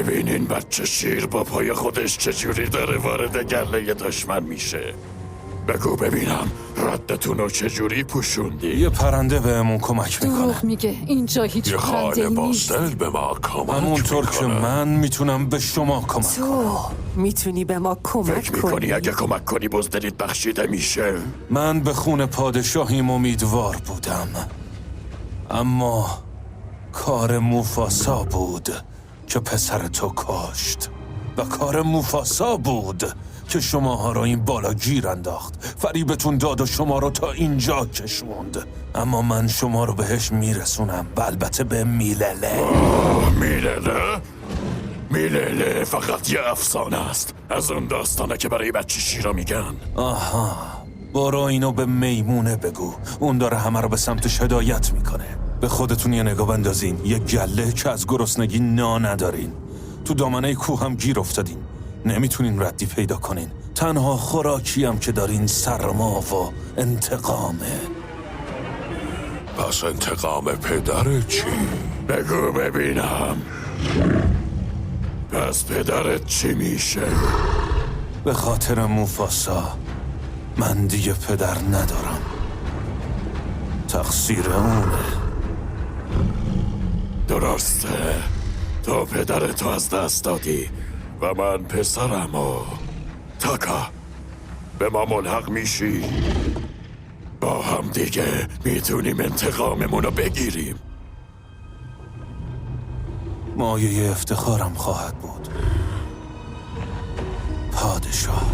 ببین این بچه شیر با پای خودش چجوری داره وارد گله دشمن میشه. بگو ببینم ردتون رو چجوری پوشوندی؟ یه پرنده بهمون کمک میکنه. دروغ میگه، اینجا هیچ یه پرنده خانه نیست. بازدل به ما کمک همونطور که میکنه. من میتونم به شما کمک کنم. تو میتونی به ما کمک فکر میکنی کنی؟ اگه کمک کنی بزدلید بخشیده میشه؟ من به خون پادشاهیم امیدوار بودم، اما کار موفاسا بود که پسر تو کاشت و کار موفاسا بود که شماها را این بالا گیر انداخت، فریبتون داد و شما رو تا اینجا کشوند. اما من شما رو بهش میرسونم، و البته به میلله. میلله؟ میلله فقط یه افسانه است، از اون داستانه که برای بچه شیرا میگن. آها، برو اینو به میمونه بگو، اون داره همه رو به سمتش هدایت میکنه. به خودتون یه نگاه بندازین، یه گله که از گرسنگی نا ندارین، تو دامنه کوه هم گیر افتادین، نمیتونین ردی پیدا کنین، تنها خوراکی هم که دارین سرما و انتقامه. پس انتقام پدر چی؟ بگو ببینم. پس پدرت چی میشه؟ به خاطر موفاسا من دیگه پدر ندارم، تقصیر اونه. درسته، تو پدرتو از دست دادی و من پسرم و تاکا به ما ملحق میشی. با هم دیگه میتونیم انتقاممونو بگیریم. مایه افتخارم خواهد بود، پادشاه.